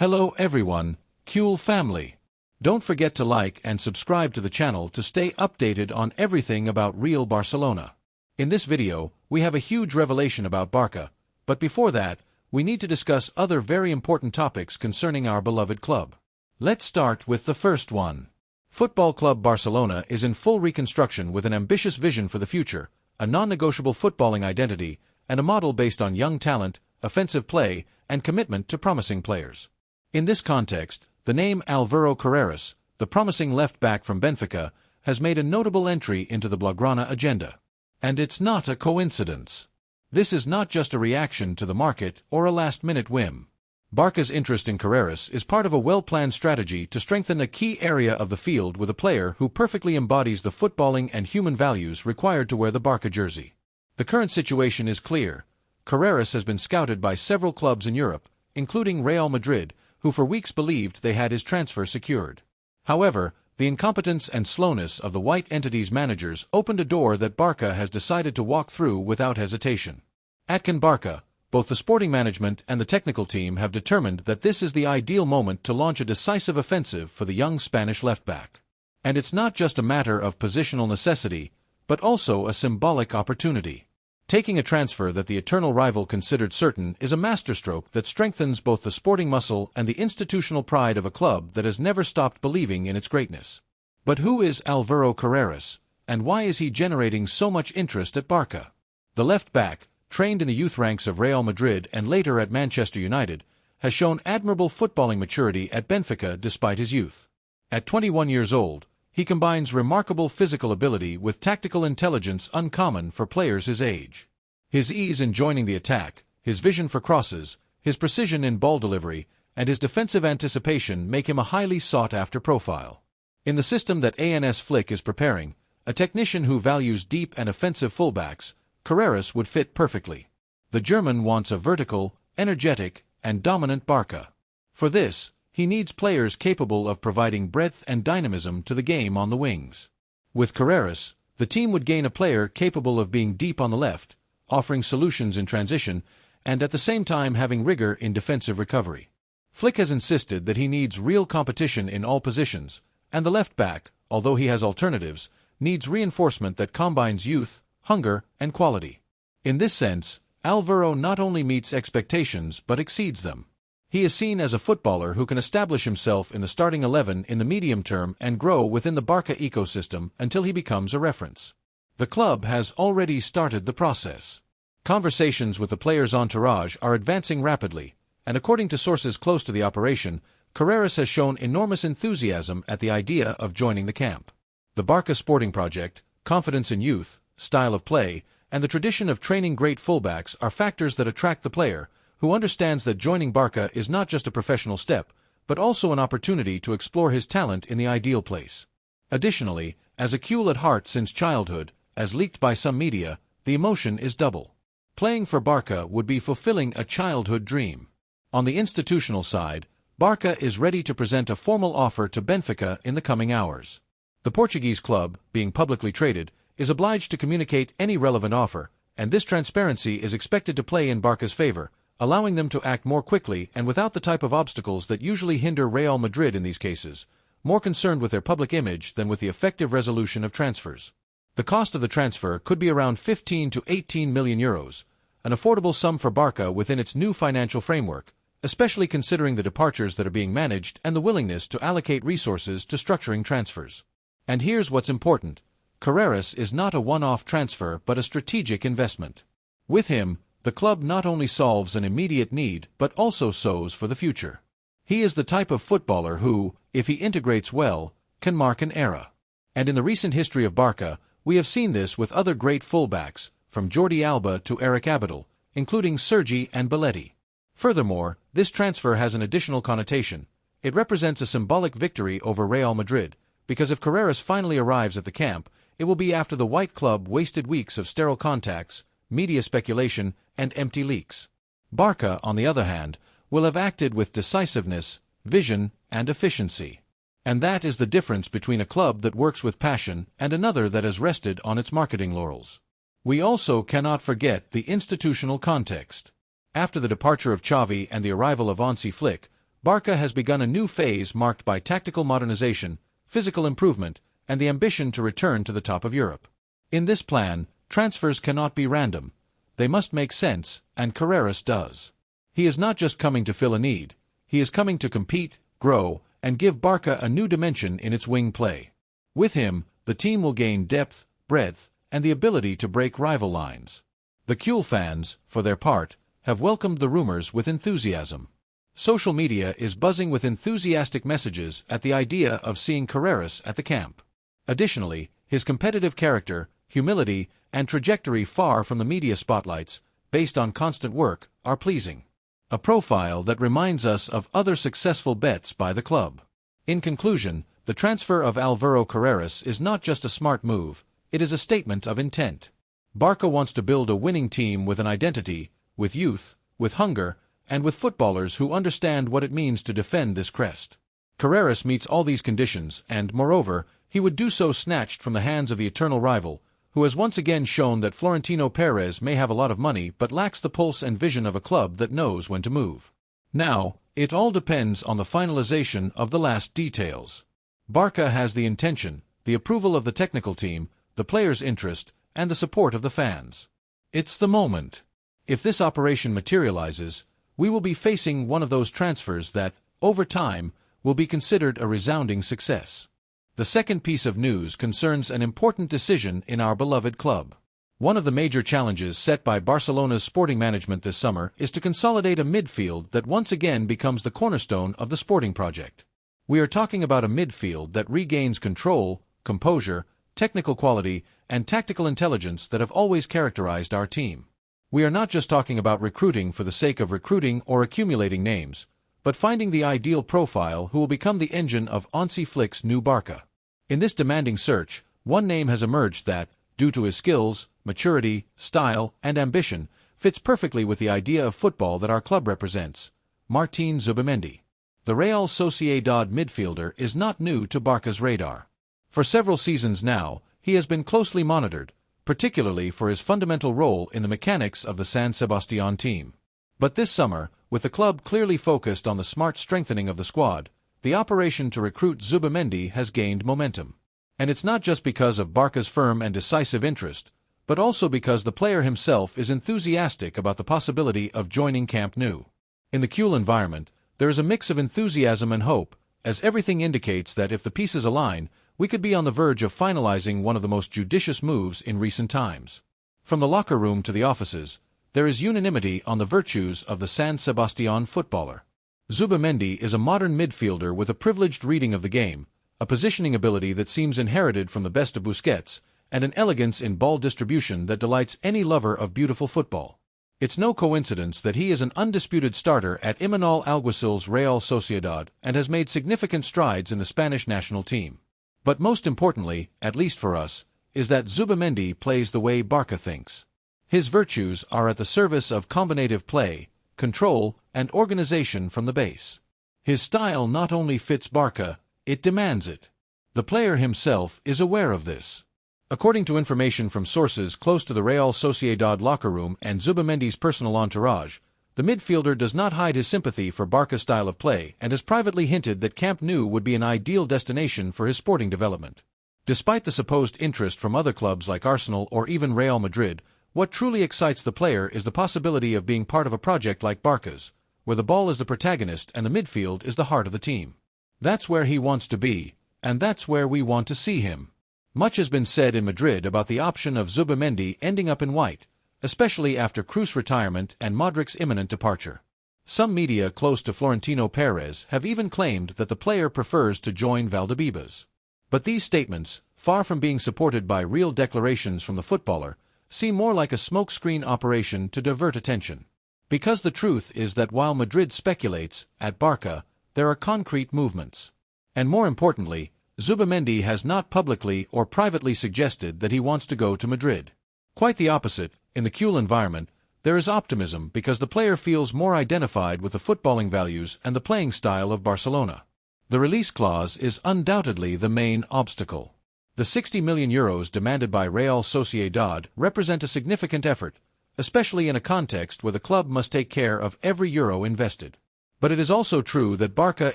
Hello everyone, Culé family. Don't forget to like and subscribe to the channel to stay updated on everything about Real Barcelona. In this video, we have a huge revelation about Barça, but before that, we need to discuss other very important topics concerning our beloved club. Let's start with the first one. Football Club Barcelona is in full reconstruction with an ambitious vision for the future, a non-negotiable footballing identity, and a model based on young talent, offensive play, and commitment to promising players. In this context, the name Álvaro Carreras, the promising left-back from Benfica, has made a notable entry into the Blaugrana agenda. And it's not a coincidence. This is not just a reaction to the market or a last-minute whim. Barca's interest in Carreras is part of a well-planned strategy to strengthen a key area of the field with a player who perfectly embodies the footballing and human values required to wear the Barca jersey. The current situation is clear. Carreras has been scouted by several clubs in Europe, including Real Madrid, who for weeks believed they had his transfer secured. However, the incompetence and slowness of the white entity's managers opened a door that Barca has decided to walk through without hesitation. At Can Barca, both the sporting management and the technical team have determined that this is the ideal moment to launch a decisive offensive for the young Spanish left-back. And it's not just a matter of positional necessity, but also a symbolic opportunity. Taking a transfer that the eternal rival considered certain is a masterstroke that strengthens both the sporting muscle and the institutional pride of a club that has never stopped believing in its greatness. But who is Álvaro Carreras, and why is he generating so much interest at Barca? The left-back, trained in the youth ranks of Real Madrid and later at Manchester United, has shown admirable footballing maturity at Benfica despite his youth. At 21 years old, he combines remarkable physical ability with tactical intelligence uncommon for players his age. His ease in joining the attack, his vision for crosses, his precision in ball delivery, and his defensive anticipation make him a highly sought-after profile. In the system that Hans Flick is preparing, a technician who values deep and offensive fullbacks, Carreras would fit perfectly. The German wants a vertical, energetic, and dominant Barca. For this, he needs players capable of providing breadth and dynamism to the game on the wings. With Carreras, the team would gain a player capable of being deep on the left, offering solutions in transition, and at the same time having rigor in defensive recovery. Flick has insisted that he needs real competition in all positions, and the left-back, although he has alternatives, needs reinforcement that combines youth, hunger, and quality. In this sense, Álvaro not only meets expectations but exceeds them. He is seen as a footballer who can establish himself in the starting 11 in the medium term and grow within the Barca ecosystem until he becomes a reference. The club has already started the process. Conversations with the player's entourage are advancing rapidly, and according to sources close to the operation, Carreras has shown enormous enthusiasm at the idea of joining the camp. The Barca sporting project, confidence in youth, style of play, and the tradition of training great fullbacks are factors that attract the player, who understands that joining Barca is not just a professional step, but also an opportunity to explore his talent in the ideal place. Additionally, as a Culé at heart since childhood, as leaked by some media, the emotion is double. Playing for Barca would be fulfilling a childhood dream. On the institutional side, Barca is ready to present a formal offer to Benfica in the coming hours. The Portuguese club, being publicly traded, is obliged to communicate any relevant offer, and this transparency is expected to play in Barca's favor, allowing them to act more quickly and without the type of obstacles that usually hinder Real Madrid in these cases, more concerned with their public image than with the effective resolution of transfers. The cost of the transfer could be around 15 to 18 million euros, an affordable sum for Barca within its new financial framework, especially considering the departures that are being managed and the willingness to allocate resources to structuring transfers. And here's what's important. Carreras is not a one-off transfer but a strategic investment. With him, the club not only solves an immediate need but also sows for the future. He is the type of footballer who, if he integrates well, can mark an era. And in the recent history of Barca, we have seen this with other great fullbacks, from Jordi Alba to Eric Abidal, including Sergi and Belletti. Furthermore, this transfer has an additional connotation. It represents a symbolic victory over Real Madrid, because if Carreras finally arrives at the camp, it will be after the white club wasted weeks of sterile contacts, media speculation, and empty leaks. Barca, on the other hand, will have acted with decisiveness, vision, and efficiency. And that is the difference between a club that works with passion and another that has rested on its marketing laurels. We also cannot forget the institutional context. After the departure of Xavi and the arrival of Hansi Flick, Barça has begun a new phase marked by tactical modernization, physical improvement, and the ambition to return to the top of Europe. In this plan, transfers cannot be random. They must make sense, and Carreras does. He is not just coming to fill a need, he is coming to compete, grow, and give Barça a new dimension in its wing play. With him, the team will gain depth, breadth, and the ability to break rival lines. The Culé fans, for their part, have welcomed the rumors with enthusiasm. Social media is buzzing with enthusiastic messages at the idea of seeing Carreras at the camp. Additionally, his competitive character, humility, and trajectory far from the media spotlights, based on constant work, are pleasing. A profile that reminds us of other successful bets by the club. In conclusion, the transfer of Álvaro Carreras is not just a smart move, it is a statement of intent. Barça wants to build a winning team with an identity, with youth, with hunger, and with footballers who understand what it means to defend this crest. Carreras meets all these conditions and, moreover, he would do so snatched from the hands of the eternal rival, who has once again shown that Florentino Perez may have a lot of money but lacks the pulse and vision of a club that knows when to move. Now, it all depends on the finalization of the last details. Barça has the intention, the approval of the technical team, the players' interest, and the support of the fans. It's the moment. If this operation materializes, we will be facing one of those transfers that, over time, will be considered a resounding success. The second piece of news concerns an important decision in our beloved club. One of the major challenges set by Barcelona's sporting management this summer is to consolidate a midfield that once again becomes the cornerstone of the sporting project. We are talking about a midfield that regains control, composure, technical quality, and tactical intelligence that have always characterized our team. We are not just talking about recruiting for the sake of recruiting or accumulating names, but finding the ideal profile who will become the engine of Hansi Flick's new Barça. In this demanding search, one name has emerged that, due to his skills, maturity, style, and ambition, fits perfectly with the idea of football that our club represents: Martín Zubimendi. The Real Sociedad midfielder is not new to Barça's radar. For several seasons now, he has been closely monitored, particularly for his fundamental role in the mechanics of the San Sebastián team. But this summer, with the club clearly focused on the smart strengthening of the squad, the operation to recruit Zubimendi has gained momentum. And it's not just because of Barça's firm and decisive interest, but also because the player himself is enthusiastic about the possibility of joining Camp Nou. In the Culé environment, there is a mix of enthusiasm and hope, as everything indicates that if the pieces align, we could be on the verge of finalizing one of the most judicious moves in recent times. From the locker room to the offices, there is unanimity on the virtues of the San Sebastián footballer. Zubimendi is a modern midfielder with a privileged reading of the game, a positioning ability that seems inherited from the best of Busquets, and an elegance in ball distribution that delights any lover of beautiful football. It's no coincidence that he is an undisputed starter at Imanol Alguacil's Real Sociedad and has made significant strides in the Spanish national team. But most importantly, at least for us, is that Zubimendi plays the way Barça thinks. His virtues are at the service of combinative play, control, and organization from the base. His style not only fits Barça, it demands it. The player himself is aware of this. According to information from sources close to the Real Sociedad locker room and Zubimendi's personal entourage, the midfielder does not hide his sympathy for Barca's style of play and has privately hinted that Camp Nou would be an ideal destination for his sporting development. Despite the supposed interest from other clubs like Arsenal or even Real Madrid, what truly excites the player is the possibility of being part of a project like Barca's, where the ball is the protagonist and the midfield is the heart of the team. That's where he wants to be, and that's where we want to see him. Much has been said in Madrid about the option of Zubimendi ending up in white, especially after Kroos's retirement and Modric's imminent departure. Some media close to Florentino Perez have even claimed that the player prefers to join Valdebebas. But these statements, far from being supported by real declarations from the footballer, seem more like a smokescreen operation to divert attention. Because the truth is that while Madrid speculates, at Barça, there are concrete movements. And more importantly, Zubimendi has not publicly or privately suggested that he wants to go to Madrid. Quite the opposite, in the Culé environment, there is optimism because the player feels more identified with the footballing values and the playing style of Barcelona. The release clause is undoubtedly the main obstacle. The €60 million demanded by Real Sociedad represent a significant effort, especially in a context where the club must take care of every euro invested. But it is also true that Barça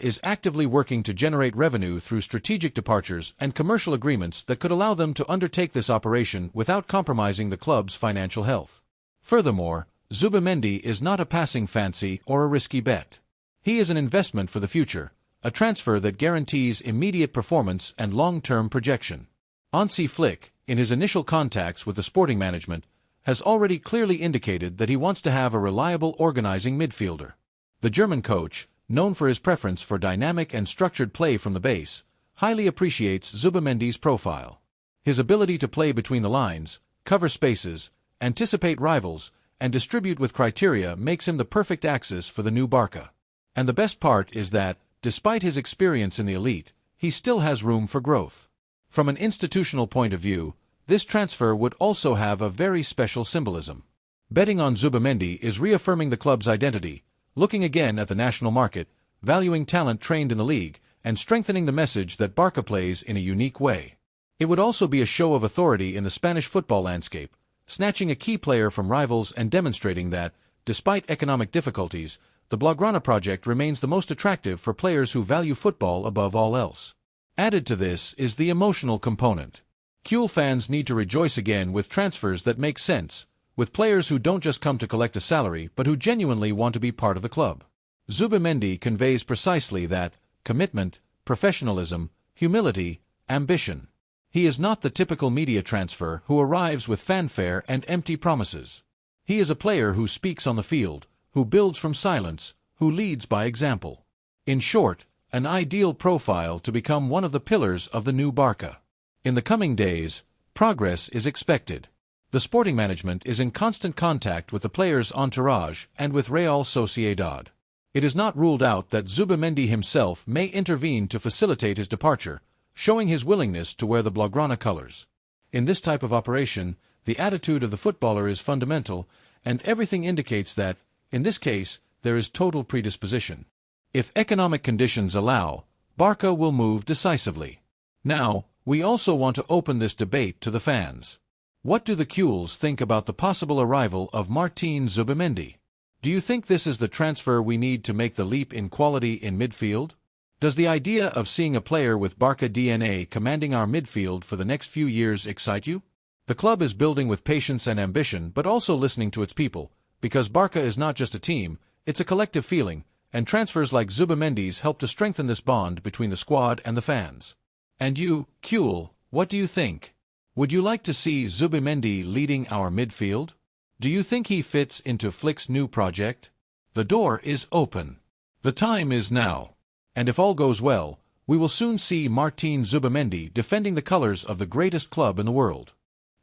is actively working to generate revenue through strategic departures and commercial agreements that could allow them to undertake this operation without compromising the club's financial health. Furthermore, Zubimendi is not a passing fancy or a risky bet. He is an investment for the future, a transfer that guarantees immediate performance and long-term projection. Hansi Flick, in his initial contacts with the sporting management, has already clearly indicated that he wants to have a reliable organizing midfielder. The German coach, known for his preference for dynamic and structured play from the base, highly appreciates Zubimendi's profile. His ability to play between the lines, cover spaces, anticipate rivals, and distribute with criteria makes him the perfect axis for the new Barça. And the best part is that, despite his experience in the elite, he still has room for growth. From an institutional point of view, this transfer would also have a very special symbolism. Betting on Zubimendi is reaffirming the club's identity, looking again at the national market, valuing talent trained in the league, and strengthening the message that Barça plays in a unique way. It would also be a show of authority in the Spanish football landscape, snatching a key player from rivals and demonstrating that, despite economic difficulties, the Blaugrana project remains the most attractive for players who value football above all else. Added to this is the emotional component. Culé fans need to rejoice again with transfers that make sense, with players who don't just come to collect a salary but who genuinely want to be part of the club. Zubimendi conveys precisely that: commitment, professionalism, humility, ambition. He is not the typical media transfer who arrives with fanfare and empty promises. He is a player who speaks on the field, who builds from silence, who leads by example. In short, an ideal profile to become one of the pillars of the new Barça. In the coming days, progress is expected. The sporting management is in constant contact with the player's entourage and with Real Sociedad. It is not ruled out that Zubimendi himself may intervene to facilitate his departure, showing his willingness to wear the Blaugrana colors. In this type of operation, the attitude of the footballer is fundamental, and everything indicates that, in this case, there is total predisposition. If economic conditions allow, Barça will move decisively. Now, we also want to open this debate to the fans. What do the Culés think about the possible arrival of Martin Zubimendi? Do you think this is the transfer we need to make the leap in quality in midfield? Does the idea of seeing a player with Barça DNA commanding our midfield for the next few years excite you? The club is building with patience and ambition, but also listening to its people, because Barça is not just a team, it's a collective feeling, and transfers like Zubimendi's help to strengthen this bond between the squad and the fans. And you, Culé, what do you think? Would you like to see Zubimendi leading our midfield? Do you think he fits into Flick's new project? The door is open. The time is now. And if all goes well, we will soon see Martin Zubimendi defending the colors of the greatest club in the world.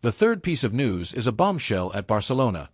The third piece of news is a bombshell at Barcelona.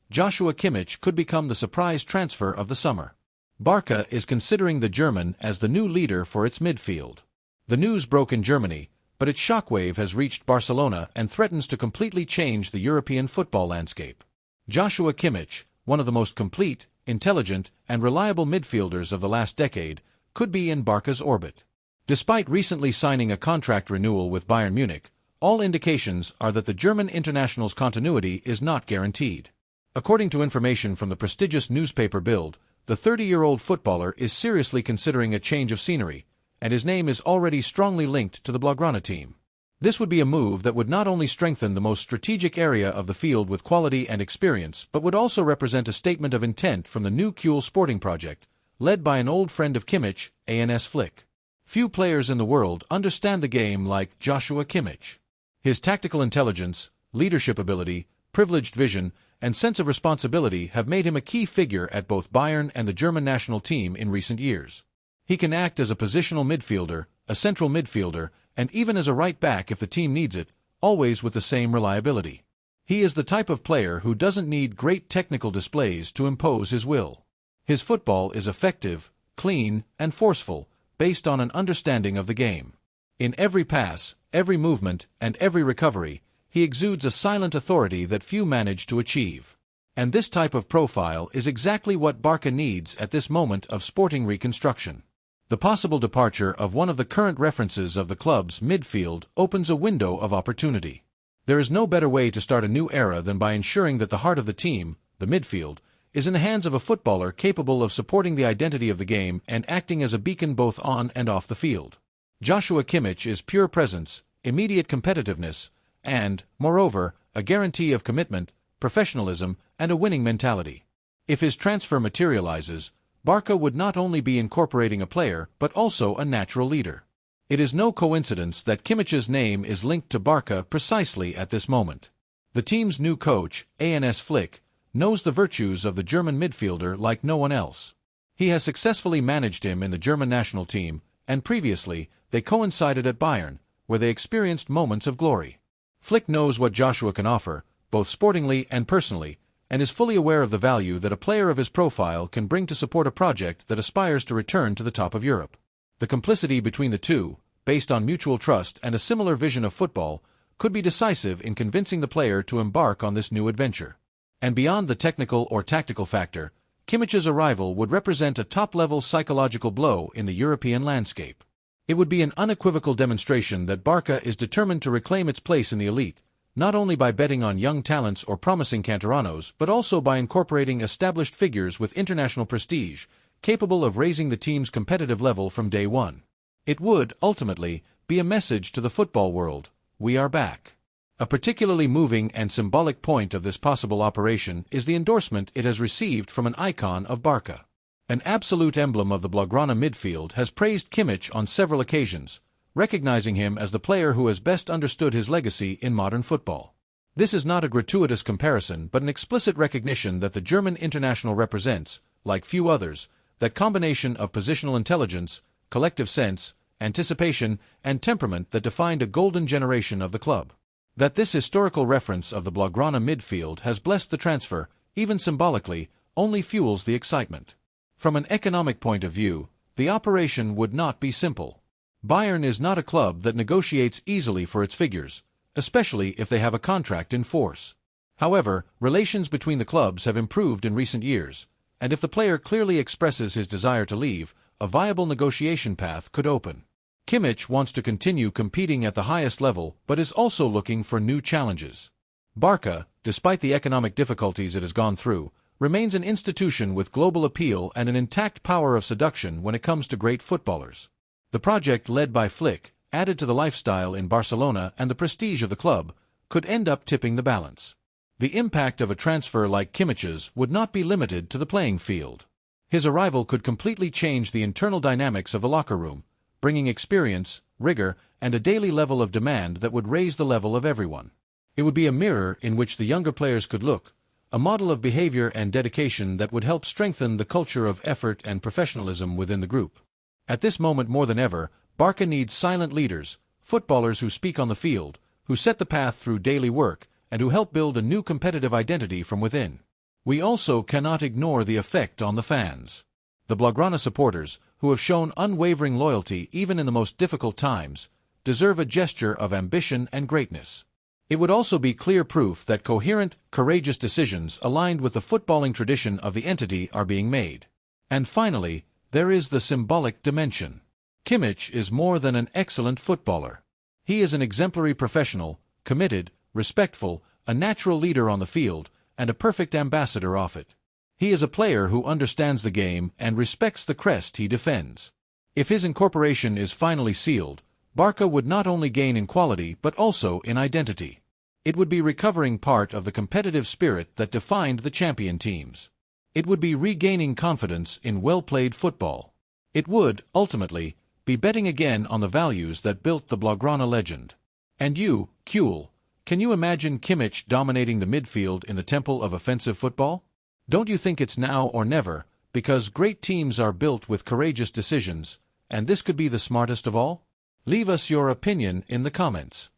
Joshua Kimmich could become the surprise transfer of the summer. Barça is considering the German as the new leader for its midfield. The news broke in Germany, but its shockwave has reached Barcelona and threatens to completely change the European football landscape. Joshua Kimmich, one of the most complete, intelligent, and reliable midfielders of the last decade, could be in Barca's orbit. Despite recently signing a contract renewal with Bayern Munich, all indications are that the German international's continuity is not guaranteed. According to information from the prestigious newspaper Bild, the 30-year-old footballer is seriously considering a change of scenery, and his name is already strongly linked to the Blaugrana team. This would be a move that would not only strengthen the most strategic area of the field with quality and experience, but would also represent a statement of intent from the new Culé sporting project, led by an old friend of Kimmich, Hansi Flick. Few players in the world understand the game like Joshua Kimmich. His tactical intelligence, leadership ability, privileged vision, and sense of responsibility have made him a key figure at both Bayern and the German national team in recent years. He can act as a positional midfielder, a central midfielder, and even as a right back if the team needs it, always with the same reliability. He is the type of player who doesn't need great technical displays to impose his will. His football is effective, clean, and forceful, based on an understanding of the game. In every pass, every movement, and every recovery, he exudes a silent authority that few manage to achieve. And this type of profile is exactly what Barça needs at this moment of sporting reconstruction. The possible departure of one of the current references of the club's midfield opens a window of opportunity. There is no better way to start a new era than by ensuring that the heart of the team, the midfield, is in the hands of a footballer capable of supporting the identity of the game and acting as a beacon both on and off the field. Joshua Kimmich is pure presence, immediate competitiveness, and, moreover, a guarantee of commitment, professionalism, and a winning mentality. If his transfer materializes, Barça would not only be incorporating a player but also a natural leader. It is no coincidence that Kimmich's name is linked to Barça precisely at this moment. The team's new coach, Hans Flick, knows the virtues of the German midfielder like no one else. He has successfully managed him in the German national team, and previously, they coincided at Bayern, where they experienced moments of glory. Flick knows what Joshua can offer, both sportingly and personally, and is fully aware of the value that a player of his profile can bring to support a project that aspires to return to the top of Europe. The complicity between the two, based on mutual trust and a similar vision of football, could be decisive in convincing the player to embark on this new adventure. And beyond the technical or tactical factor, Kimmich's arrival would represent a top-level psychological blow in the European landscape. It would be an unequivocal demonstration that Barça is determined to reclaim its place in the elite, not only by betting on young talents or promising canteranos, but also by incorporating established figures with international prestige, capable of raising the team's competitive level from day one. It would, ultimately, be a message to the football world: we are back. A particularly moving and symbolic point of this possible operation is the endorsement it has received from an icon of Barça. An absolute emblem of the Blaugrana midfield has praised Kimmich on several occasions, recognizing him as the player who has best understood his legacy in modern football. This is not a gratuitous comparison but an explicit recognition that the German international represents, like few others, that combination of positional intelligence, collective sense, anticipation, and temperament that defined a golden generation of the club. That this historical reference of the Blaugrana midfield has blessed the transfer, even symbolically, only fuels the excitement. From an economic point of view, the operation would not be simple. Bayern is not a club that negotiates easily for its figures, especially if they have a contract in force. However, relations between the clubs have improved in recent years, and if the player clearly expresses his desire to leave, a viable negotiation path could open. Kimmich wants to continue competing at the highest level but is also looking for new challenges. Barça, despite the economic difficulties it has gone through, remains an institution with global appeal and an intact power of seduction when it comes to great footballers. The project led by Flick, added to the lifestyle in Barcelona and the prestige of the club, could end up tipping the balance. The impact of a transfer like Kimmich's would not be limited to the playing field. His arrival could completely change the internal dynamics of the locker room, bringing experience, rigor, and a daily level of demand that would raise the level of everyone. It would be a mirror in which the younger players could look, a model of behavior and dedication that would help strengthen the culture of effort and professionalism within the group. At this moment more than ever, Barça needs silent leaders, footballers who speak on the field, who set the path through daily work, and who help build a new competitive identity from within. We also cannot ignore the effect on the fans. The Blaugrana supporters, who have shown unwavering loyalty even in the most difficult times, deserve a gesture of ambition and greatness. It would also be clear proof that coherent, courageous decisions aligned with the footballing tradition of the entity are being made. And finally, there is the symbolic dimension. Kimmich is more than an excellent footballer. He is an exemplary professional, committed, respectful, a natural leader on the field, and a perfect ambassador off it. He is a player who understands the game and respects the crest he defends. If his incorporation is finally sealed, Barça would not only gain in quality but also in identity. It would be recovering part of the competitive spirit that defined the champion teams. It would be regaining confidence in well-played football. It would, ultimately, be betting again on the values that built the Blaugrana legend. And you, Culé, can you imagine Kimmich dominating the midfield in the temple of offensive football? Don't you think it's now or never, because great teams are built with courageous decisions, and this could be the smartest of all? Leave us your opinion in the comments.